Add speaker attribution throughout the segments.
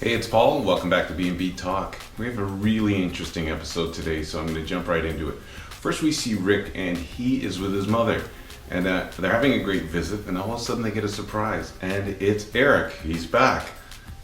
Speaker 1: Hey, it's Paul. Welcome back to B&B Talk. We have a really interesting episode today, so I'm going to jump right into it. First, we see Rick, and he is with his mother, and they're having a great visit, and all of a sudden they get a surprise, and it's Eric. He's back.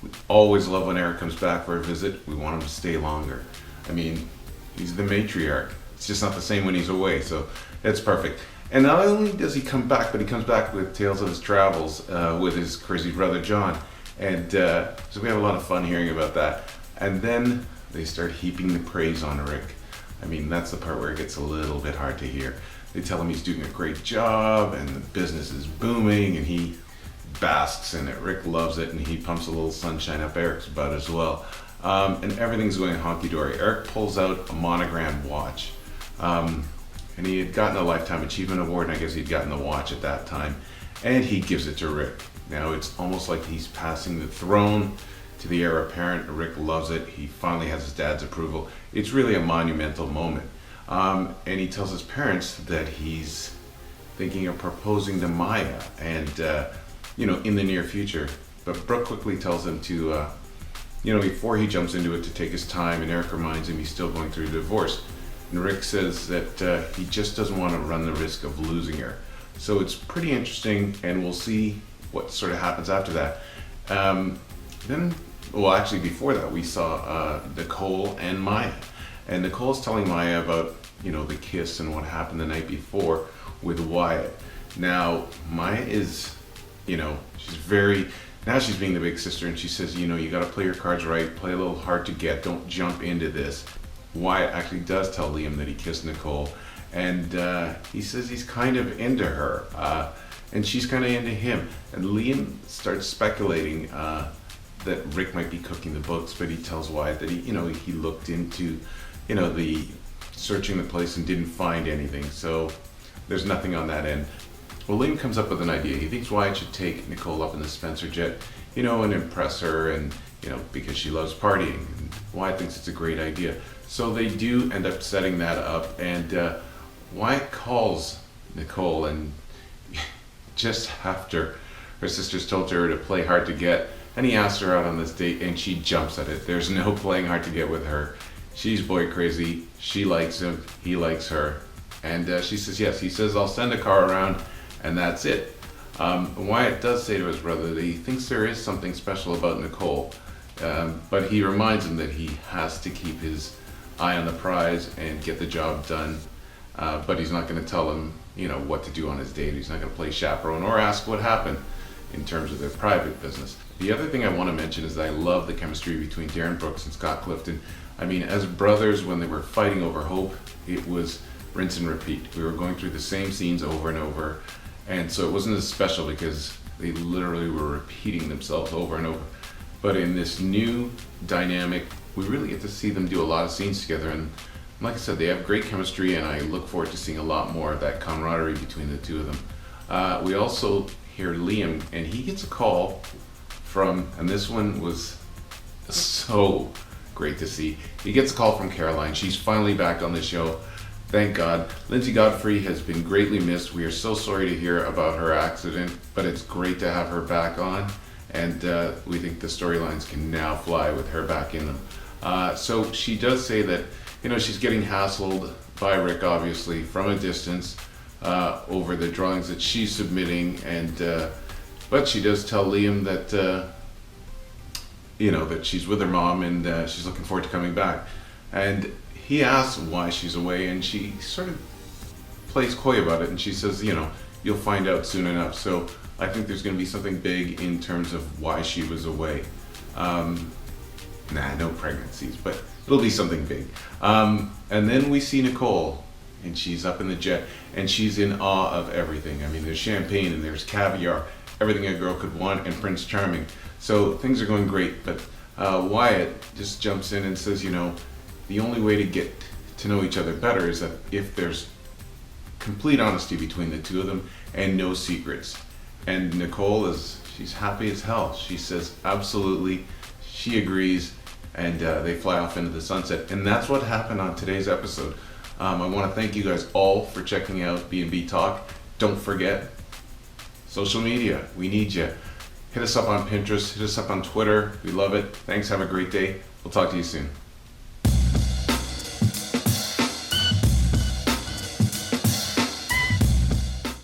Speaker 1: We always love when Eric comes back for a visit. We want him to stay longer. I mean, he's the matriarch. It's just not the same when he's away, so it's perfect. And not only does he come back, but he comes back with tales of his travels with his crazy brother John. And so we have a lot of fun hearing about that. And then they start heaping the praise on Rick. I mean, that's the part where it gets a little bit hard to hear. They tell him he's doing a great job and the business is booming, and he basks in it. Rick loves it, and he pumps a little sunshine up Eric's butt as well. And everything's going honky-dory. Eric pulls out a monogrammed watch. And he had gotten a Lifetime Achievement Award, and I guess he'd gotten the watch at that time. And he gives it to Rick. Now it's almost like he's passing the throne to the heir apparent. Rick loves it. He finally has his dad's approval. It's really a monumental moment. And he tells his parents that he's thinking of proposing to Maya and, in the near future. But Brooke quickly tells him to, before he jumps into it, to take his time. And Eric reminds him he's still going through a divorce. And Rick says that he just doesn't want to run the risk of losing her. So it's pretty interesting, and we'll see what sort of happens after that. Before that, we saw Nicole and Maya. And Nicole's telling Maya about, the kiss and what happened the night before with Wyatt. Now, Maya is, she's being the big sister, and she says, you gotta play your cards right, play a little hard to get, don't jump into this. Wyatt actually does tell Liam that he kissed Nicole, and he says he's kind of into her. And she's kind of into him. And Liam starts speculating that Rick might be cooking the books, but he tells Wyatt that he looked into, the searching the place and didn't find anything. So there's nothing on that end. Well, Liam comes up with an idea. He thinks Wyatt should take Nicole up in the Spencer jet, and impress her, and because she loves partying. And Wyatt thinks it's a great idea. So they do end up setting that up, and Wyatt calls Nicole, and just after her sisters told her to play hard to get, and he asked her out on this date, and she jumps at it. There's no playing hard to get with her. She's boy crazy. She likes him. He likes her. And she says yes. He says, I'll send a car around, and that's it. Wyatt does say to his brother that he thinks there is something special about Nicole, but he reminds him that he has to keep his eye on the prize and get the job done. But he's not going to tell him, what to do on his date. He's not going to play chaperone or ask what happened in terms of their private business. The other thing I want to mention is that I love the chemistry between Darren Brooks and Scott Clifton. I mean, as brothers, when they were fighting over Hope, it was rinse and repeat. We were going through the same scenes over and over, and so it wasn't as special because they literally were repeating themselves over and over. But in this new dynamic, we really get to see them do a lot of scenes together, and like I said, they have great chemistry, and I look forward to seeing a lot more of that camaraderie between the two of them. We also hear Liam, and he gets a call from, and this one was so great to see. He gets a call from Caroline. She's finally back on the show. Thank God. Lindsay Godfrey has been greatly missed. We are so sorry to hear about her accident, but it's great to have her back on, and we think the storylines can now fly with her back in them. So she does say that she's getting hassled by Rick, obviously, from a distance over the drawings that she's submitting, but she does tell Liam that that she's with her mom, and she's looking forward to coming back. And he asks why she's away, and she sort of plays coy about it, and she says, you'll find out soon enough. So I think there's going to be something big in terms of why she was away. No pregnancies, but it'll be something big. And then we see Nicole, and she's up in the jet, and she's in awe of everything. I mean, there's champagne and there's caviar, everything a girl could want, and Prince Charming. So things are going great, but Wyatt just jumps in and says, the only way to get to know each other better is that if there's complete honesty between the two of them and no secrets. And Nicole she's happy as hell. She says absolutely, she agrees, and they fly off into the sunset. And that's what happened on today's episode. I want to thank you guys all for checking out B&B Talk. Don't forget, social media, we need you. Hit us up on Pinterest, hit us up on Twitter. We love it. Thanks, have a great day. We'll talk to you soon.